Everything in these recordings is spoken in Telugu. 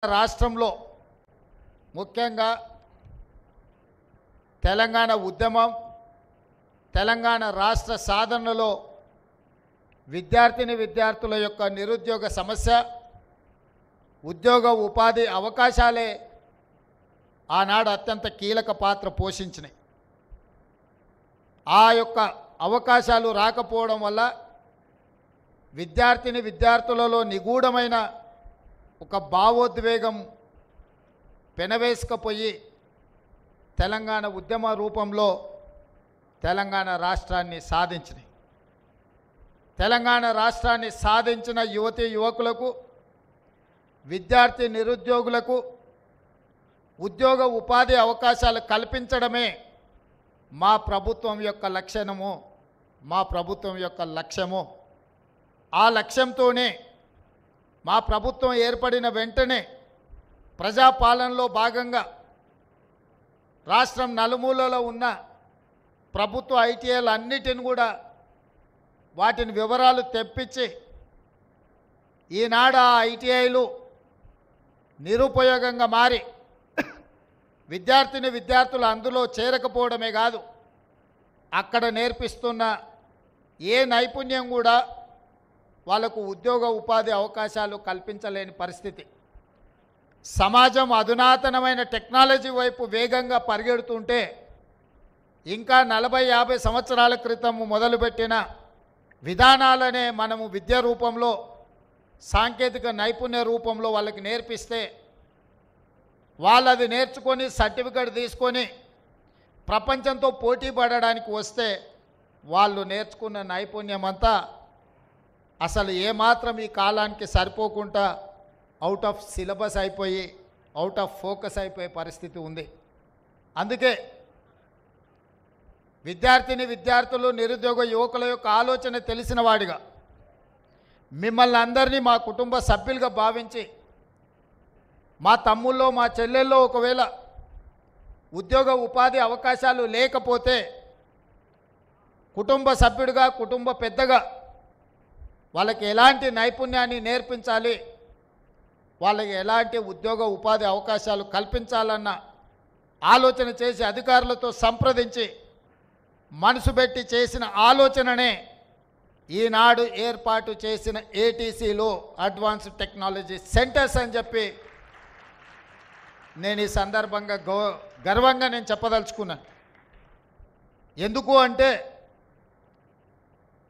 రాష్ట్రంలో ముఖ్యంగా తెలంగాణ ఉద్యమం తెలంగాణ రాష్ట్ర సాధనలో విద్యార్థుల యొక్క నిరుద్యోగ సమస్య ఉద్యోగ ఉపాధి అవకాశాలే ఆనాడు అత్యంత కీలక పాత్ర పోషించినాయి. ఆ యొక్క అవకాశాలు రాకపోవడం వల్ల విద్యార్థులలో నిగూఢమైన ఒక భావోద్వేగం పెనవేసుకపోయి తెలంగాణ ఉద్యమ రూపంలో తెలంగాణ రాష్ట్రాన్ని సాధించినాయి. తెలంగాణ రాష్ట్రాన్ని సాధించిన యువతీ యువకులకు విద్యార్థి నిరుద్యోగులకు ఉద్యోగ ఉపాధి అవకాశాలు కల్పించడమే మా ప్రభుత్వం యొక్క లక్ష్యము, మా ప్రభుత్వం యొక్క లక్ష్యము. ఆ లక్ష్యంతోనే మా ప్రభుత్వం ఏర్పడిన వెంటనే ప్రజాపాలనలో భాగంగా రాష్ట్రం నలుమూలలో ఉన్న ప్రభుత్వ ఐటీఐలు అన్నిటిని కూడా వాటిని వివరాలు తెప్పించి ఈనాడు ఆ ఐటీఐలు నిరుపయోగంగా మారి విద్యార్థులు అందులో చేరకపోవడమే కాదు, అక్కడ నేర్పిస్తున్న ఏ నైపుణ్యం కూడా వాళ్ళకు ఉద్యోగ ఉపాధి అవకాశాలు కల్పించలేని పరిస్థితి. సమాజం అధునాతనమైన టెక్నాలజీ వైపు వేగంగా పరిగెడుతుంటే ఇంకా 40-50 సంవత్సరాల క్రితం మొదలుపెట్టిన విధానాలనే మనము విద్య రూపంలో సాంకేతిక నైపుణ్య రూపంలో వాళ్ళకి నేర్పిస్తే వాళ్ళు అది నేర్చుకొని సర్టిఫికెట్ తీసుకొని ప్రపంచంతో పోటీ పడడానికి వస్తే వాళ్ళు నేర్చుకున్న నైపుణ్యం అంతా అసలు ఏమాత్రం ఈ కాలానికి సరిపోకుండా అవుట్ ఆఫ్ సిలబస్ అయిపోయి అవుట్ ఆఫ్ ఫోకస్ అయిపోయే పరిస్థితి ఉంది. అందుకే విద్యార్థులు నిరుద్యోగ యువకుల యొక్క ఆలోచన తెలిసిన వాడిగా మిమ్మల్ని అందరినీ మా కుటుంబ సభ్యులుగా భావించి మా తమ్ముల్లో మా చెల్లెల్లో ఒకవేళ ఉద్యోగ ఉపాధి అవకాశాలు లేకపోతే కుటుంబ సభ్యుడిగా కుటుంబ పెద్దగా వాళ్ళకి ఎలాంటి నైపుణ్యాన్ని నేర్పించాలి, వాళ్ళకి ఎలాంటి ఉద్యోగ ఉపాధి అవకాశాలు కల్పించాలన్న ఆలోచన చేసి అధికారులతో సంప్రదించి మనసు పెట్టి చేసిన ఆలోచననే ఈనాడు ఏర్పాటు చేసిన ఏటీసీలో అడ్వాన్స్డ్ టెక్నాలజీ సెంటర్స్ అని చెప్పి నేను ఈ సందర్భంగా గర్వంగా నేను చెప్పదలుచుకున్నాను. ఎందుకు అంటే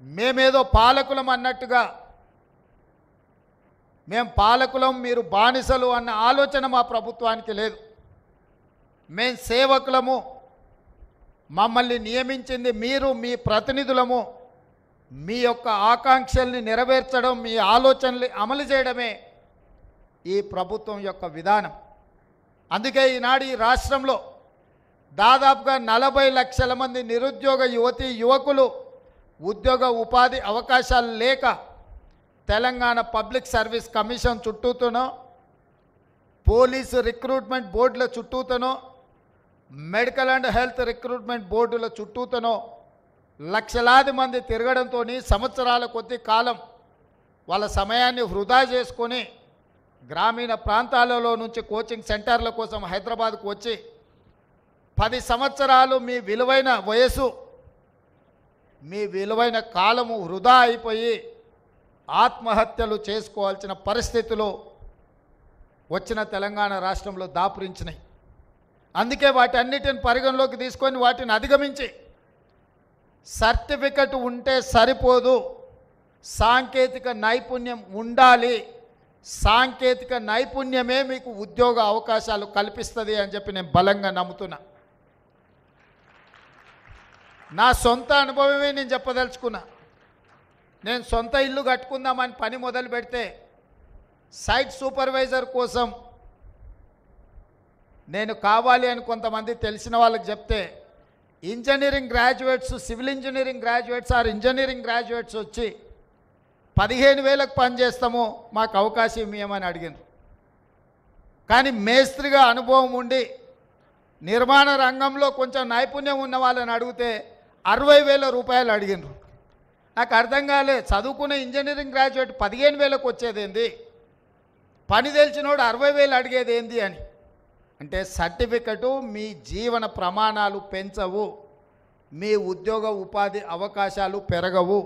మేమేదో పాలకులం అన్నట్టుగా, మేము పాలకులం మీరు బానిసలు అన్న ఆలోచన మా ప్రభుత్వానికి లేదు. మేము సేవకులము, మమ్మల్ని నియమించింది మీరు, మీ ప్రతినిధులము. మీ యొక్క ఆకాంక్షల్ని నెరవేర్చడం, మీ ఆలోచనలు అమలు చేయడమే ఈ ప్రభుత్వం యొక్క విధానం. అందుకే ఈనాడు ఈ రాష్ట్రంలో దాదాపుగా 40 లక్షల మంది నిరుద్యోగ యువతీ యువకులు ఉద్యోగ ఉపాధి అవకాశాలు లేక తెలంగాణ పబ్లిక్ సర్వీస్ కమిషన్ చుట్టూతోనో, పోలీసు రిక్రూట్మెంట్ బోర్డుల చుట్టూతోనో, మెడికల్ అండ్ హెల్త్ రిక్రూట్మెంట్ బోర్డుల చుట్టూతోనో లక్షలాది మంది తిరగడంతో సంవత్సరాల కొద్ది కాలం వాళ్ళ సమయాన్ని వృధా చేసుకొని గ్రామీణ ప్రాంతాలలో నుంచి కోచింగ్ సెంటర్ల కోసం హైదరాబాద్కు వచ్చి 10 సంవత్సరాలు మీ విలువైన వయసు, మీ విలువైన కాలము వృధా అయిపోయి ఆత్మహత్యలు చేసుకోవాల్సిన పరిస్థితులు వచ్చిన తెలంగాణ రాష్ట్రంలో దాపురించినాయి. అందుకే వాటన్నిటిని పరిగణలోకి తీసుకొని వాటిని అధిగమించి సర్టిఫికెట్ ఉంటే సరిపోదు, సాంకేతిక నైపుణ్యం ఉండాలి, సాంకేతిక నైపుణ్యమే మీకు ఉద్యోగ అవకాశాలు కల్పిస్తుంది అని చెప్పి నేను బలంగా నమ్ముతున్నా. నా సొంత అనుభవమే నేను చెప్పదలుచుకున్నా. నేను సొంత ఇల్లు కట్టుకుందామని పని మొదలు పెడితే సైట్ సూపర్వైజర్ కోసం నేను కావాలి అని కొంతమంది తెలిసిన వాళ్ళకి చెప్తే engineering graduates, civil engineering graduates or engineering graduates వచ్చి 15,000కు పని చేస్తాము, మాకు అవకాశం ఇవ్వమని అడిగినారు. కానీ మేస్త్రిగా అనుభవం ఉండి నిర్మాణ రంగంలో కొంచెం నైపుణ్యం ఉన్న వాళ్ళని అడిగితే 60,000 రూపాయలు అడిగినారు. నాకు అర్థం కాలే, చదువుకున్న ఇంజనీరింగ్ గ్రాడ్యుయేట్ 15,000కు వచ్చేదేంది? పని తెలిసినోడు 60,000 అడిగేది ఏంది అని. అంటే సర్టిఫికెటు మీ జీవన ప్రమాణాలు పెంచవు, మీ ఉద్యోగ ఉపాధి అవకాశాలు పెరగవు.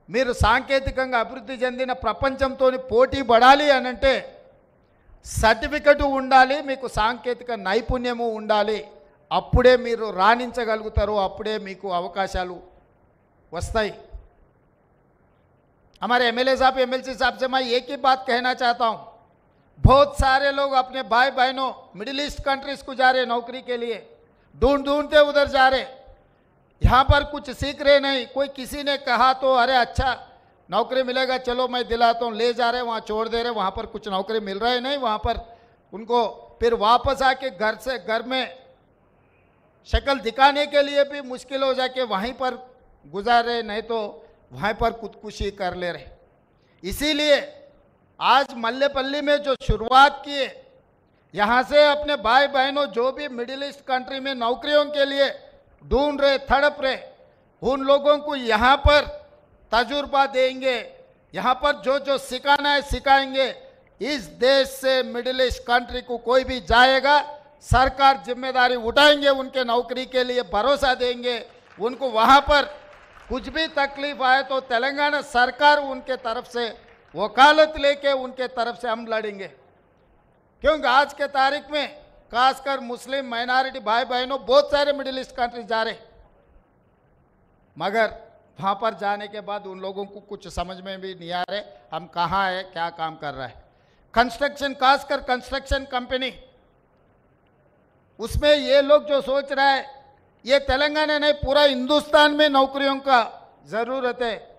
మీరు సాంకేతికంగా అభివృద్ధి చెందిన ప్రపంచంతో పోటీ పడాలి అనంటే సర్టిఫికెటు ఉండాలి, మీకు సాంకేతిక నైపుణ్యము ఉండాలి. అప్పుడే మీరు రాణించగలుగుతారు, అప్పుడే మీకు అవకాశాలు वस्ताई। हमारे एमएलए साहब एमएलसी साहब से मैं एक ही बात कहना चाहता हूँ, बहुत सारे लोग अपने भाई बहनों मिडिल ईस्ट कंट्रीज को जा रहे नौकरी के लिए, ढूंढते उधर जा रहे, यहाँ पर कुछ सीख रहे नहीं। कोई किसी ने कहा तो अरे अच्छा नौकरी मिलेगा चलो मैं दिलाता हूँ, ले जा रहे वहाँ छोड़ दे रहे, वहाँ पर कुछ नौकरी मिल रहा है नहीं, वहाँ पर उनको फिर वापस आके घर में शक्ल दिखाने के लिए भी मुश्किल हो जाके वहीं पर गुजार रहे, नहीं तो वहीं पर खुदकुशी कर ले रहे। इसीलिए आज मल्लेपल्ली में जो शुरुआत किए, यहाँ से अपने भाई बहनों जो भी मिडिल ईस्ट कंट्री में नौकरियों के लिए ढूंढ रहे, तड़प रहे, उन लोगों को यहाँ पर तजुर्बा देंगे, यहाँ पर जो जो सिखाना है सिखाएंगे। इस देश से मिडिल ईस्ट कंट्री को कोई भी जाएगा, सरकार जिम्मेदारी उठाएंगे, उनके नौकरी के लिए भरोसा देंगे। उनको वहाँ पर कुछ भी तकलीफ आए तो तेलंगाना सरकार उनके तरफ से वकालत लेके उनके तरफ से हम लड़ेंगे, क्योंकि आज के तारीख में खासकर मुस्लिम माइनॉरिटी भाई बहनों बहुत सारे मिडिल ईस्ट कंट्री जा रहे, मगर वहाँ पर जाने के बाद उन लोगों को कुछ समझ में भी नहीं आ रहे हम कहाँ है, क्या काम कर रहा है। कंस्ट्रक्शन, खासकर कंस्ट्रक्शन कंपनी, उसमें ये लोग जो सोच रहा है, ये तेलंगाना नहीं पूरा हिंदुस्तान में नौकरियों का ज़रूरत है,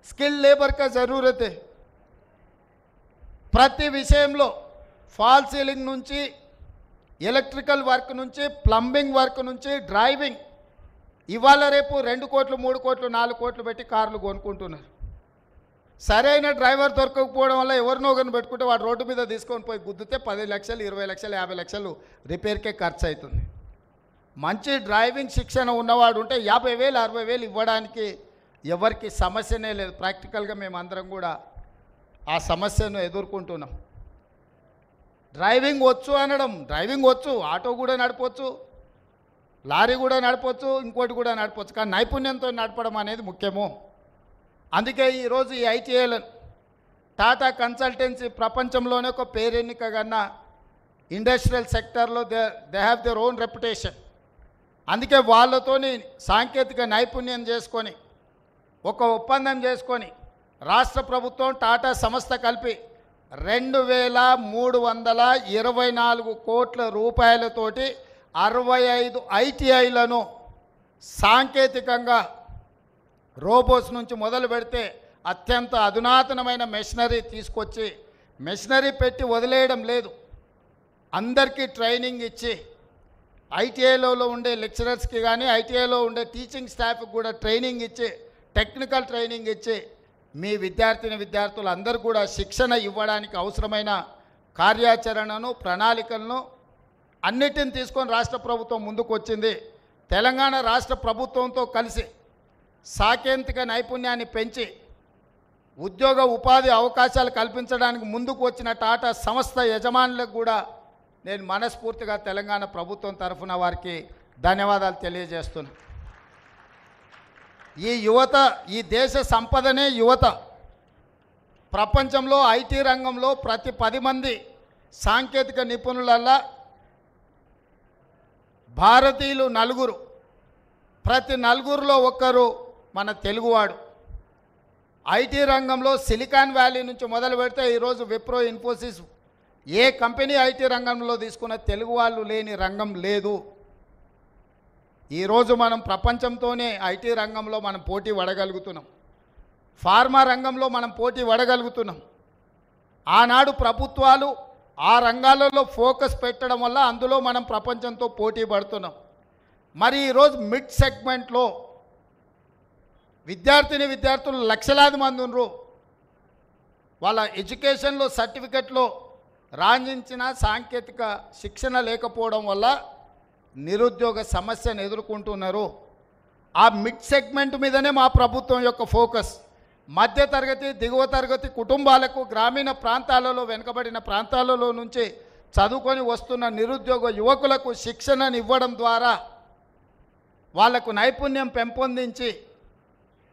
स्किल लेबर का ज़रूरत है। ప్రతి విషయంలో ఫాల్ సీలింగ్ నుంచి ఎలక్ట్రికల్ వర్క్ నుంచి ప్లంబింగ్ వర్క్ నుంచి డ్రైవింగ్, ఇవాళ రేపు 2 కోట్లు 3 కోట్లు 4 కోట్లు పెట్టి కార్లు కొనుక్కుంటున్నారు. సరైన డ్రైవర్ దొరకకపోవడం వల్ల ఎవరినో ఒకరిని పెట్టుకుంటే వాడు రోడ్డు మీద తీసుకొని పోయి గుద్దితే 10 లక్షలు 20 లక్షలు 50 లక్షలు రిపేర్కే ఖర్చు అవుతుంది. మంచి డ్రైవింగ్ శిక్షణ ఉన్నవాడు ఉంటే 50,000 60,000 ఇవ్వడానికి ఎవరికి సమస్యనే లేదు. ప్రాక్టికల్గా మేమందరం కూడా ఆ సమస్యను ఎదుర్కొంటున్నాం. డ్రైవింగ్ వచ్చు అనడం, డ్రైవింగ్ వచ్చు, ఆటో కూడా నడపవచ్చు, లారీ కూడా నడపవచ్చు, ఇంకోటి కూడా నడపవచ్చు, కానీ నైపుణ్యంతో నడపడం అనేది ముఖ్యము. అందుకే ఈరోజు ఈ ఐటీఐలను టాటా కన్సల్టెన్సీ ప్రపంచంలోనే ఒక పేరెన్నికగన్న ఇండస్ట్రియల్ సెక్టర్లో they have their own reputation. అందుకే వాళ్ళతోని సాంకేతిక నైపుణ్యం చేసుకొని ఒక ఒప్పందం చేసుకొని రాష్ట్ర ప్రభుత్వం టాటా సంస్థ కలిపి 2,324 కోట్ల రూపాయలతోటి 65 ఐటీఐలను సాంకేతికంగా రోబోట్స్ నుంచి మొదలు పెడితే అత్యంత అధునాతనమైన మెషినరీ తీసుకొచ్చి, మెషినరీ పెట్టి వదిలేయడం లేదు, అందరికీ ట్రైనింగ్ ఇచ్చి, ఐటీఐలో ఉండే లెక్చరర్స్కి కానీ ఐటీఐలో ఉండే టీచింగ్ స్టాఫ్కి కూడా ట్రైనింగ్ ఇచ్చి, టెక్నికల్ ట్రైనింగ్ ఇచ్చి, మీ విద్యార్థులు అందరూ కూడా శిక్షణ ఇవ్వడానికి అవసరమైన కార్యాచరణను ప్రణాళికలను అన్నిటిని తీసుకొని రాష్ట్ర ప్రభుత్వం ముందుకు వచ్చింది. తెలంగాణ రాష్ట్ర ప్రభుత్వంతో కలిసి సాంకేతిక నైపుణ్యాన్ని పెంచి ఉద్యోగ ఉపాధి అవకాశాలు కల్పించడానికి ముందుకు వచ్చిన టాటా సంస్థ యజమానులకు కూడా నేను మనస్ఫూర్తిగా తెలంగాణ ప్రభుత్వం తరఫున వారికి ధన్యవాదాలు తెలియజేస్తున్నాను. ఈ యువత, ఈ దేశ సంపదనే యువత. ప్రపంచంలో ఐటీ రంగంలో ప్రతి 10 మంది సాంకేతిక నిపుణులల్లా భారతీయులు 4, ప్రతి 4లో ఒక్కరు మన తెలుగువాడు. ఐటీ రంగంలో సిలికాన్ వ్యాలీ నుంచి మొదలు పెడితే ఈరోజు విప్రో, ఇన్ఫోసిస్, ఏ కంపెనీ ఐటీ రంగంలో తీసుకున్న తెలుగు వాళ్ళు లేని రంగం లేదు. ఈరోజు మనం ప్రపంచంతోనే ఐటీ రంగంలో మనం పోటీ పడగలుగుతున్నాం, ఫార్మా రంగంలో మనం పోటీ పడగలుగుతున్నాం. ఆనాడు ప్రభుత్వాలు ఆ రంగాలలో ఫోకస్ పెట్టడం వల్ల అందులో మనం ప్రపంచంతో పోటీ పడుతున్నాం. మరి ఈరోజు మిడ్ సెగ్మెంట్లో విద్యార్థులు లక్షలాది మంది ఉన్నారు. వాళ్ళ ఎడ్యుకేషన్లో సర్టిఫికెట్లో రాణించిన సాంకేతిక శిక్షణ లేకపోవడం వల్ల నిరుద్యోగ సమస్యను ఎదుర్కొంటున్నారు. ఆ మిడ్ సెగ్మెంట్ మీదనే మా ప్రభుత్వం యొక్క ఫోకస్. మధ్యతరగతి దిగువ తరగతి కుటుంబాలకు గ్రామీణ ప్రాంతాలలో వెనుకబడిన ప్రాంతాలలో నుంచి చదువుకొని వస్తున్న నిరుద్యోగ యువకులకు శిక్షణను ఇవ్వడం ద్వారా వాళ్లకు నైపుణ్యం పెంపొందించి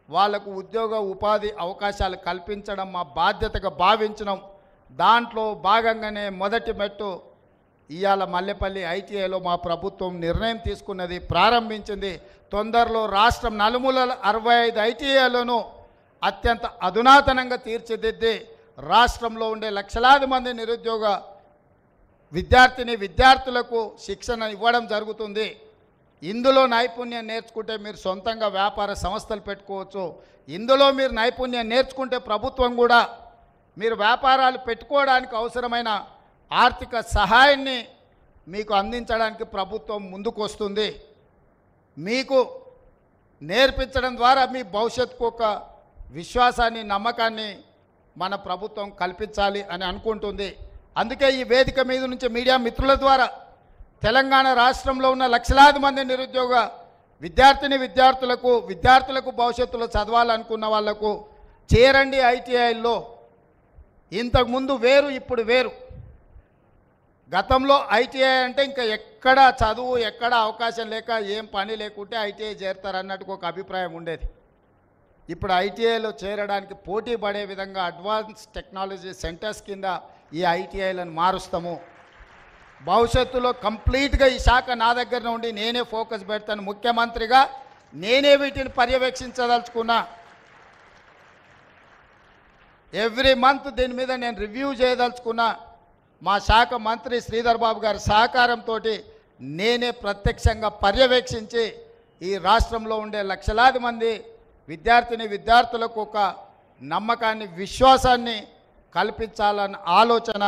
వాళ్లకు ఉద్యోగ ఉపాధి అవకాశాలు కల్పించడం మా బాధ్యతగా భావించడం. దాంట్లో భాగంగానే మొదటి మెట్టు ఇవాళ మల్లెపల్లి ఐటీఐలో మా ప్రభుత్వం నిర్ణయం తీసుకున్నది, ప్రారంభించింది. తొందరలో రాష్ట్రం నలుమూలల 65 ఐటీఐలను అత్యంత అధునాతనంగా తీర్చిదిద్ది రాష్ట్రంలో ఉండే లక్షలాది మంది నిరుద్యోగ విద్యార్థులకు శిక్షణ ఇవ్వడం జరుగుతుంది. ఇందులో నైపుణ్యం నేర్చుకుంటే మీరు సొంతంగా వ్యాపార సంస్థలు పెట్టుకోవచ్చు. ఇందులో మీరు నైపుణ్యం నేర్చుకుంటే ప్రభుత్వం కూడా మీరు వ్యాపారాలు పెట్టుకోవడానికి అవసరమైన ఆర్థిక సహాయాన్ని మీకు అందించడానికి ప్రభుత్వం ముందుకు వస్తుంది. మీకు నేర్పించడం ద్వారా మీ భవిష్యత్తుకు ఒక విశ్వాసాన్ని, నమ్మకాన్ని మన ప్రభుత్వం కల్పించాలి అని అనుకుంటుంది. అందుకే ఈ వేదిక మీద నుంచి మీడియా మిత్రుల ద్వారా తెలంగాణ రాష్ట్రంలో ఉన్న లక్షలాది మంది నిరుద్యోగ విద్యార్థులకు భవిష్యత్తులో చదవాలనుకున్న వాళ్లకు చేరండి ఐటీఐల్లో. ఇంతకుముందు వేరు, ఇప్పుడు వేరు. గతంలో ఐటీఐ అంటే ఇంకా ఎక్కడ చదువు, ఎక్కడ అవకాశం లేక ఏం పని లేకుంటే ఐటీఐ చేరుతారు అన్నట్టుకు ఒక అభిప్రాయం ఉండేది. ఇప్పుడు ఐటీఐలో చేరడానికి పోటీ పడే విధంగా అడ్వాన్స్ టెక్నాలజీ సెంటర్స్ కింద ఈ ఐటీఐలను మారుస్తాము. భవిష్యత్తులో కంప్లీట్గా ఈ శాఖ నా దగ్గర ఉండి నేనే ఫోకస్ పెడతాను. ముఖ్యమంత్రిగా నేనే వీటిని పర్యవేక్షించదలుచుకున్నా. ఎవ్రీ మంత్ దీని మీద నేను రివ్యూ చేయదలుచుకున్నా. మా శాఖ మంత్రి శ్రీధర్ బాబు గారి సహకారంతో నేనే ప్రత్యక్షంగా పర్యవేక్షించి ఈ రాష్ట్రంలో ఉండే లక్షలాది మంది విద్యార్థులకు ఒక నమ్మకాన్ని, విశ్వాసాన్ని కల్పించాలన్న ఆలోచన.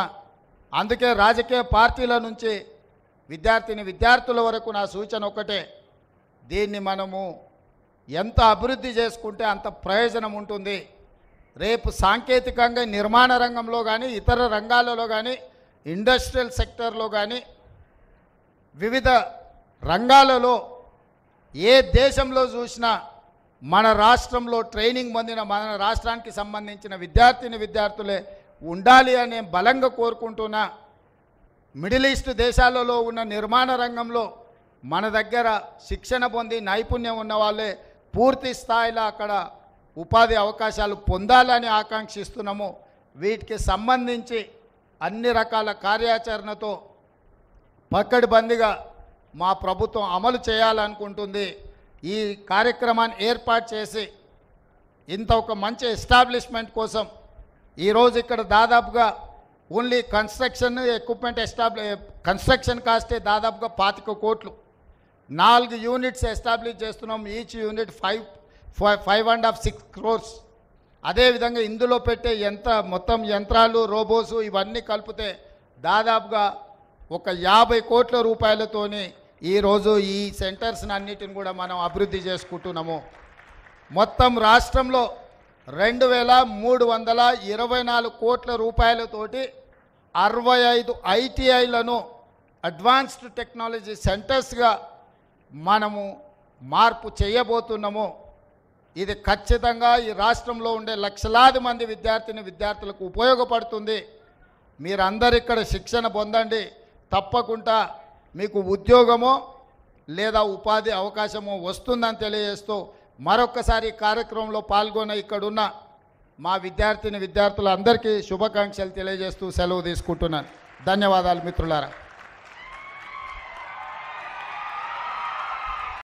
అందుకే రాజకీయ పార్టీల నుంచి విద్యార్థుల వరకు నా సూచన ఒకటే, దీన్ని మనము ఎంత అభివృద్ధి చేసుకుంటే అంత ప్రయోజనం ఉంటుంది. రేపు సాంకేతికంగా నిర్మాణ రంగంలో కానీ, ఇతర రంగాలలో కానీ, ఇండస్ట్రియల్ సెక్టర్లో కానీ, వివిధ రంగాలలో ఏ దేశంలో చూసినా మన రాష్ట్రంలో ట్రైనింగ్ పొందిన, మన రాష్ట్రానికి సంబంధించిన విద్యార్థులే ఉండాలి అని బలంగా కోరుకుంటున్నా. మిడిల్ ఈస్ట్ దేశాలలో ఉన్న నిర్మాణ రంగంలో మన దగ్గర శిక్షణ పొంది నైపుణ్యం ఉన్న వాళ్ళే పూర్తి స్థాయిలో అక్కడ ఉపాధి అవకాశాలు పొందాలని ఆకాంక్షిస్తున్నాము. వీటికి సంబంధించి అన్ని రకాల కార్యాచరణతో పకడ్బందీగా మా ప్రభుత్వం అమలు చేయాలనుకుంటుంది. ఈ కార్యక్రమాన్ని ఏర్పాటు చేసి ఇంత ఒక మంచి ఎస్టాబ్లిష్మెంట్ కోసం ఈరోజు ఇక్కడ దాదాపుగా ఓన్లీ కన్స్ట్రక్షన్ ఎక్విప్మెంట్ కన్స్ట్రక్షన్ కాస్టే దాదాపుగా 25 కోట్లు. 4 యూనిట్స్ ఎస్టాబ్లిష్ చేస్తున్నాం. Each unit 5.5-6 crores. అదేవిధంగా ఇందులో పెట్టే మొత్తం యంత్రాలు, రోబోసు ఇవన్నీ కలిపితే దాదాపుగా ఒక 50 కోట్ల రూపాయలతోని ఈరోజు ఈ సెంటర్స్ని అన్నిటిని కూడా మనం అభివృద్ధి చేసుకుంటున్నాము. మొత్తం రాష్ట్రంలో 2,324 కోట్ల రూపాయలతోటి 65 ఐటీఐలను అడ్వాన్స్డ్ టెక్నాలజీ సెంటర్స్గా మనము మార్పు చేయబోతున్నాము. ఇది ఖచ్చితంగా ఈ రాష్ట్రంలో ఉండే లక్షలాది మంది విద్యార్థులకు ఉపయోగపడుతుంది. మీరందరూ ఇక్కడ శిక్షణ పొందండి. తప్పకుండా మీకు ఉద్యోగమో లేదా ఉపాధి అవకాశమో వస్తుందని తెలియజేస్తూ మరొక్కసారి కార్యక్రమంలో పాల్గొన్న ఇక్కడున్న మా విద్యార్థులందరికీ శుభాకాంక్షలు తెలియజేస్తూ సెలవు తీసుకుంటున్నాను. ధన్యవాదాలు మిత్రులారా.